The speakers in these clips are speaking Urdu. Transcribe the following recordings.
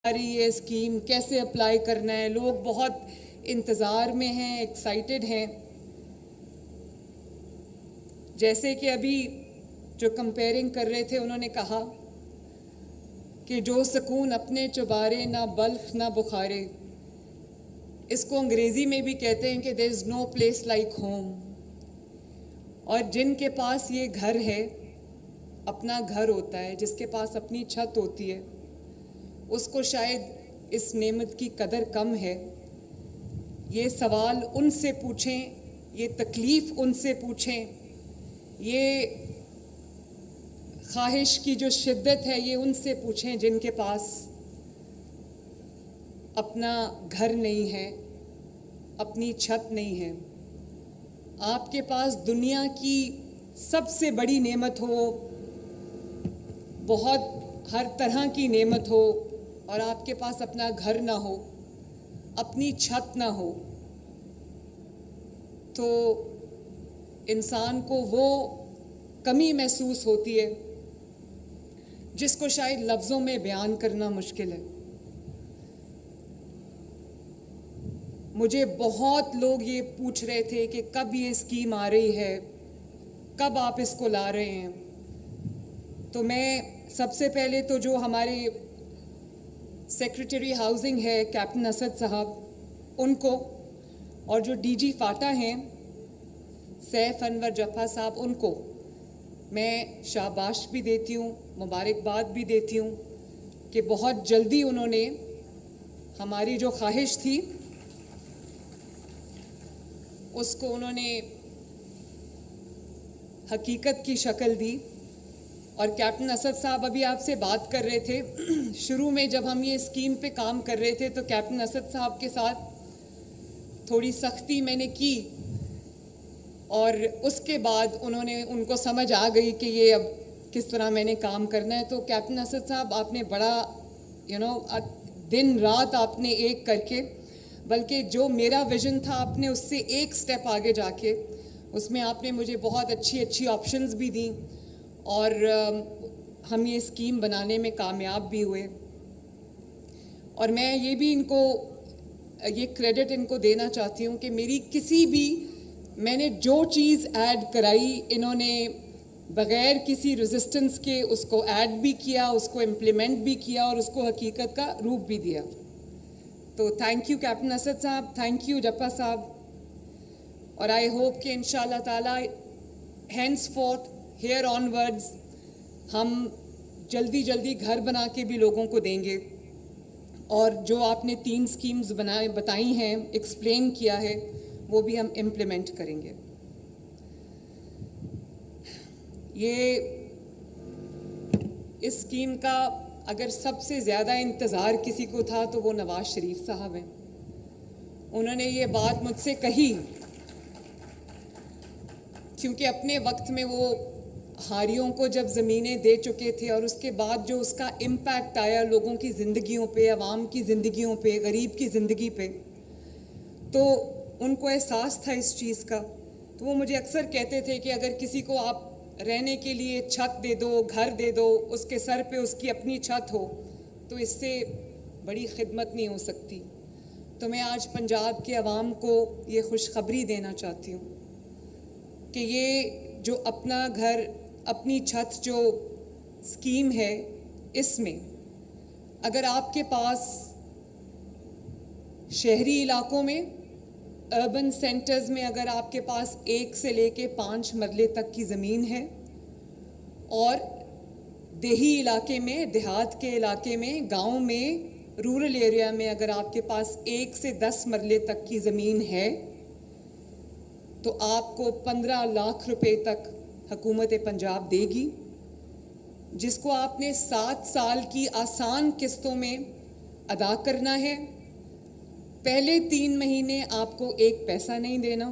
رہی ہے اسکیم، کیسے اپلائی کرنا ہے. لوگ بہت انتظار میں ہیں، ایکسائٹڈ ہیں. جیسے کہ ابھی جو کمپیئرنگ کر رہے تھے انہوں نے کہا کہ جو سکون اپنے چبارے نہ بلخ نہ بخارے، اس کو انگریزی میں بھی کہتے ہیں کہ there is no place like home. اور جن کے پاس یہ گھر ہے، اپنا گھر ہوتا ہے، جس کے پاس اپنی چھت ہوتی ہے، اس کو شاید اس نعمت کی قدر کم ہے. یہ سوال ان سے پوچھیں، یہ تکلیف ان سے پوچھیں، یہ خواہش کی جو شدت ہے یہ ان سے پوچھیں جن کے پاس اپنا گھر نہیں ہے، اپنی چھت نہیں ہے. آپ کے پاس دنیا کی سب سے بڑی نعمت ہو، بہت ہر طرح کی نعمت ہو، اور آپ کے پاس اپنا گھر نہ ہو، اپنی چھت نہ ہو، تو انسان کو وہ کمی محسوس ہوتی ہے جس کو شاید لفظوں میں بیان کرنا مشکل ہے. مجھے بہت لوگ یہ پوچھ رہے تھے کہ کب یہ اسکیم آ رہی ہے، کب آپ اس کو لا رہے ہیں. تو میں سب سے پہلے تو جو ہمارے سیکریٹری ہاؤسنگ ہے کیپٹن اسد صاحب، ان کو، اور جو ڈی جی فاٹا ہیں سیف انور جفا صاحب، ان کو میں شاباش بھی دیتی ہوں، مبارکباد بھی دیتی ہوں کہ بہت جلدی انہوں نے ہماری جو خواہش تھی اس کو انہوں نے حقیقت کی شکل دی. اور کیپٹن اسد صاحب ابھی آپ سے بات کر رہے تھے، شروع میں جب ہم یہ اسکیم پہ کام کر رہے تھے تو کیپٹن اسد صاحب کے ساتھ تھوڑی سختی میں نے کی، اور اس کے بعد ان کو سمجھ آ گئی کہ یہ اب کس طرح میں نے کام کرنا ہے. تو کیپٹن اسد صاحب، آپ نے بڑا دن رات آپ نے ایک کر کے، بلکہ جو میرا ویژن تھا آپ نے اس سے ایک سٹیپ آگے جا کے اس میں آپ نے مجھے بہت اچھی آپشنز بھی دیں، اور ہم یہ اسکیم بنانے میں کامیاب بھی ہوئے. اور میں یہ بھی ان کو یہ کریڈٹ ان کو دینا چاہتی ہوں کہ میری میں نے جو چیز ایڈ کرائی، انہوں نے بغیر کسی ریزسٹنس کے اس کو ایڈ بھی کیا، اس کو امپلیمنٹ بھی کیا، اور اس کو حقیقت کا روپ بھی دیا. تو تھینک یو کیپٹن اسد صاحب، تھینک یو جپا صاحب. اور آئی ہوپ کہ انشاءاللہ تعالی ہینس فورتھ ہیئر آن ورڈز ہم جلدی گھر بنا کے بھی لوگوں کو دیں گے، اور جو آپ نے 3 اسکیمز بتائی ہیں، ایکسپلین کیا ہے، وہ بھی ہم امپلیمنٹ کریں گے. اس اسکیم کا اگر سب سے زیادہ انتظار کسی کو تھا تو وہ نواز شریف صاحب ہیں. انہوں نے یہ بات مجھ سے کہی کیونکہ اپنے وقت میں وہ ہاریوں کو جب زمینیں دے چکے تھے، اور اس کے بعد جو اس کا امپیکٹ آیا لوگوں کی زندگیوں پہ، عوام کی زندگیوں پہ، غریب کی زندگی پہ، تو ان کو احساس تھا اس چیز کا. تو وہ مجھے اکثر کہتے تھے کہ اگر کسی کو آپ رہنے کے لیے چھت دے دو، گھر دے دو، اس کے سر پہ اس کی اپنی چھت ہو، تو اس سے بڑی خدمت نہیں ہو سکتی. تو میں آج پنجاب کے عوام کو یہ خوشخبری دینا چاہتی ہوں کہ یہ جو اپنا گھر اپنی چھت جو اسکیم ہے، اس میں اگر آپ کے پاس شہری علاقوں میں، اربن سینٹرز میں اگر آپ کے پاس 1 سے لے کے 5 مرلے تک کی زمین ہے، اور دیہی علاقے میں، دیہات کے علاقے میں، گاؤں میں، رورل ایریا میں اگر آپ کے پاس 1 سے 10 مرلے تک کی زمین ہے، تو آپ کو 15 لاکھ روپے تک حکومت پنجاب دے گی، جس کو آپ نے 7 سال کی آسان قسطوں میں ادا کرنا ہے. پہلے 3 مہینے آپ کو 1 پیسہ نہیں دینا،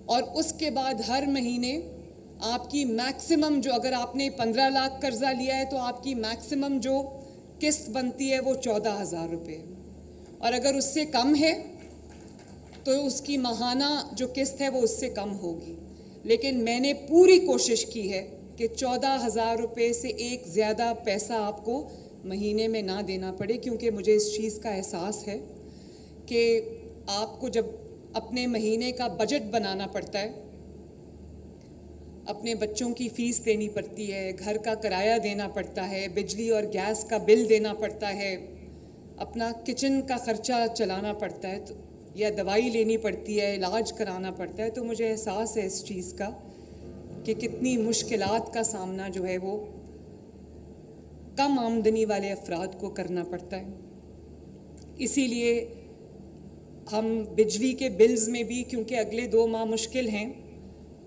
اور اس کے بعد ہر مہینے آپ کی میکسیمم جو، اگر آپ نے 15 لاکھ قرضہ لیا ہے تو آپ کی میکسیمم جو قسط بنتی ہے وہ 14,000 روپے، اور اگر اس سے کم ہے تو اس کی ماہانہ جو قسط ہے وہ اس سے کم ہوگی. لیکن میں نے پوری کوشش کی ہے کہ 14,000 روپے سے ایک زیادہ پیسہ آپ کو مہینے میں نہ دینا پڑے، کیونکہ مجھے اس چیز کا احساس ہے کہ آپ کو جب اپنے مہینے کا بجٹ بنانا پڑتا ہے، اپنے بچوں کی فیس دینی پڑتی ہے، گھر کا کرایہ دینا پڑتا ہے، بجلی اور گیس کا بل دینا پڑتا ہے، اپنا کچن کا خرچہ چلانا پڑتا ہے، یا دوائی لینی پڑتی ہے، علاج کرانا پڑتا ہے، تو مجھے احساس ہے اس چیز کا کہ کتنی مشکلات کا سامنا جو ہے وہ کم آمدنی والے افراد کو کرنا پڑتا ہے۔ اسی لیے ہم بجلی کے بلز میں بھی، کیونکہ اگلے 2 ماہ مشکل ہیں،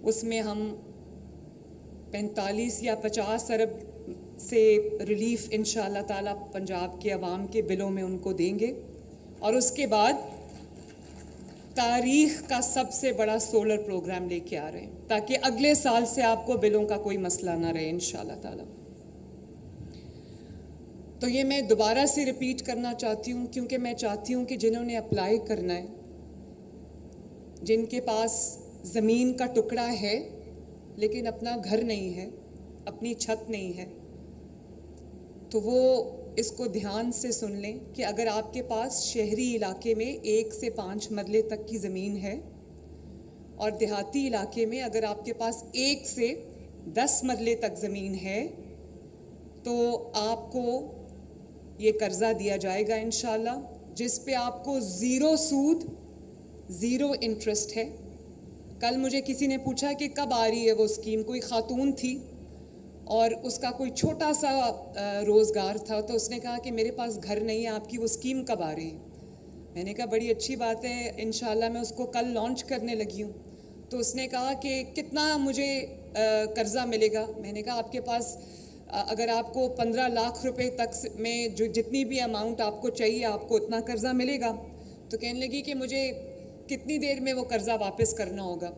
اس میں ہم 45 یا 50 ارب سے ریلیف انشاءاللہ تعالیٰ پنجاب کے عوام کے بلوں میں ان کو دیں گے، اور اس کے بعد تاریخ کا سب سے بڑا سولر پروگرام لے کے آ رہے ہیں، تاکہ اگلے سال سے آپ کو بلوں کا کوئی مسئلہ نہ رہے انشاءاللہ تعالیٰ۔ تو یہ میں دوبارہ سے ریپیٹ کرنا چاہتی ہوں، کیونکہ میں چاہتی ہوں کہ جنہوں نے اپلائی کرنا ہے، جن کے پاس زمین کا ٹکڑا ہے لیکن اپنا گھر نہیں ہے، اپنی چھت نہیں ہے، تو وہ اس کو دھیان سے سن لیں کہ اگر آپ کے پاس شہری علاقے میں 1 سے 5 مرلے تک کی زمین ہے، اور دیہاتی علاقے میں اگر آپ کے پاس 1 سے 10 مرلے تک زمین ہے، تو آپ کو یہ قرضہ دیا جائے گا انشاءاللہ، جس پہ آپ کو 0 سود 0 انٹرسٹ ہے۔ کل مجھے کسی نے پوچھا کہ کب آ رہی ہے وہ اسکیم، کوئی خاتون تھی اور اس کا کوئی چھوٹا سا روزگار تھا، تو اس نے کہا کہ میرے پاس گھر نہیں ہے، آپ کی وہ اسکیم کب آ رہی ہے؟ میں نے کہا بڑی اچھی بات ہے، انشاءاللہ میں اس کو کل لانچ کرنے لگی ہوں۔ تو اس نے کہا کہ کتنا مجھے قرضہ ملے گا؟ میں نے کہا آپ کے پاس اگر آپ کو 15 لاکھ روپے تک میں جو جتنی بھی اماؤنٹ آپ کو چاہیے، آپ کو اتنا قرضہ ملے گا۔ تو کہنے لگی کہ مجھے کتنی دیر میں وہ قرضہ واپس کرنا ہوگا؟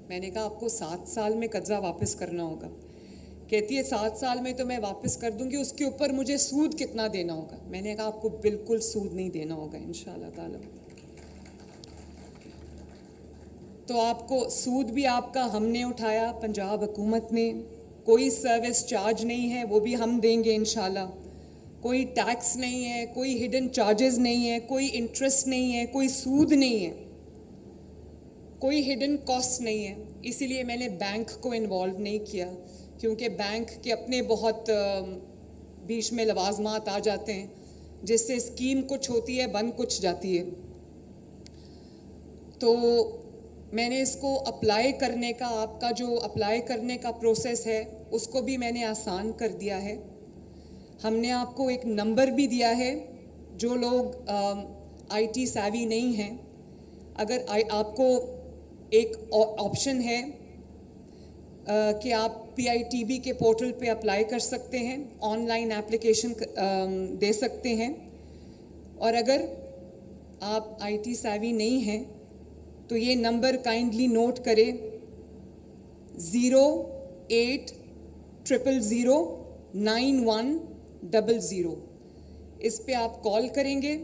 میں نے کہا آپ کو 7 سال میں قرضہ واپس کرنا ہوگا۔ کہتی ہے 7 سال میں تو میں واپس کر دوں گی، اس کے اوپر مجھے سود کتنا دینا ہوگا؟ میں نے کہا آپ کو بالکل سود نہیں دینا ہوگا انشاءاللہ تعالی۔ تو آپ کو سود بھی آپ کا ہم نے اٹھایا، پنجاب حکومت نے، کوئی سروس چارج نہیں ہے، وہ بھی ہم دیں گے انشاءاللہ، کوئی ٹیکس نہیں ہے، کوئی ہڈن چارجز نہیں ہے، کوئی انٹرسٹ نہیں ہے، کوئی سود نہیں ہے، کوئی ہڈن کاسٹ نہیں ہے۔ اسی لیے میں نے بینک کو انوالو نہیں کیا، کیونکہ بینک کے اپنے بہت بیچ میں لوازمات آ جاتے ہیں، جس سے اسکیم کچھ ہوتی ہے، بند کچھ جاتی ہے۔ تو میں نے اس کو اپلائی کرنے کا، آپ کا جو اپلائی کرنے کا پروسیس ہے اس کو بھی میں نے آسان کر دیا ہے۔ ہم نے آپ کو ایک نمبر بھی دیا ہے، جو لوگ آئی ٹی سیوی نہیں ہیں، اگر آپ کو ایک آپشن ہے کہ آپ پی آئی ٹی بی کے پورٹل پہ اپلائی کر سکتے ہیں، آن لائن اپلیکیشن دے سکتے ہیں، اور اگر آپ آئی ٹی سیوی نہیں ہیں تو یہ نمبر کائنڈلی نوٹ کرے، 080009100۔ اس پہ آپ کال کریں گے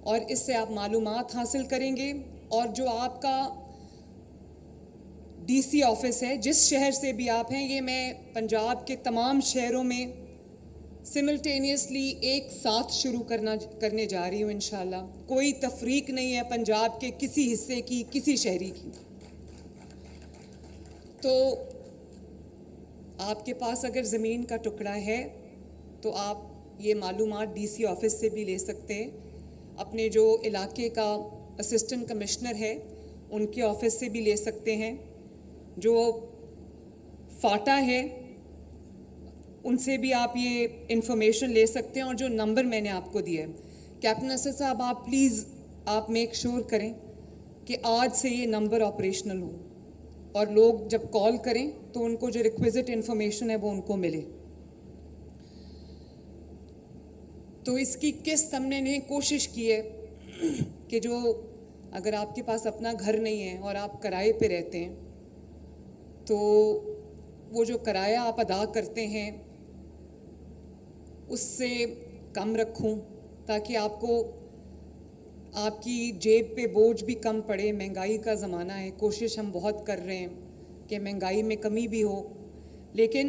اور اس سے آپ معلومات حاصل کریں گے، اور جو آپ کا ڈی سی آفس ہے، جس شہر سے بھی آپ ہیں، یہ میں پنجاب کے تمام شہروں میں سملٹینیسلی ایک ساتھ شروع کرنے جا رہی ہوں انشاءاللہ۔ کوئی تفریق نہیں ہے پنجاب کے کسی حصے کی، کسی شہری کی۔ تو آپ کے پاس اگر زمین کا ٹکڑا ہے تو آپ یہ معلومات ڈی سی آفس سے بھی لے سکتے ہیں، اپنے جو علاقے کا اسسٹنٹ کمشنر ہے ان کے آفس سے بھی لے سکتے ہیں، جو فاٹا ہے ان سے بھی آپ یہ انفارمیشن لے سکتے ہیں، اور جو نمبر میں نے آپ کو دیا ہے، کیپٹن اسد صاحب آپ پلیز آپ میک شور کریں کہ آج سے یہ نمبر آپریشنل ہو، اور لوگ جب کال کریں تو ان کو جو ریکویزٹ انفارمیشن ہے وہ ان کو ملے۔ تو اس کی قسط ہم نے کوشش کی ہے کہ جو اگر آپ کے پاس اپنا گھر نہیں ہے اور آپ کرائے پہ رہتے ہیں، تو وہ جو کرایہ آپ ادا کرتے ہیں اس سے کم رکھوں، تاکہ آپ کو آپ کی جیب پہ بوجھ بھی کم پڑے۔ مہنگائی کا زمانہ ہے، کوشش ہم بہت کر رہے ہیں کہ مہنگائی میں کمی بھی ہو، لیکن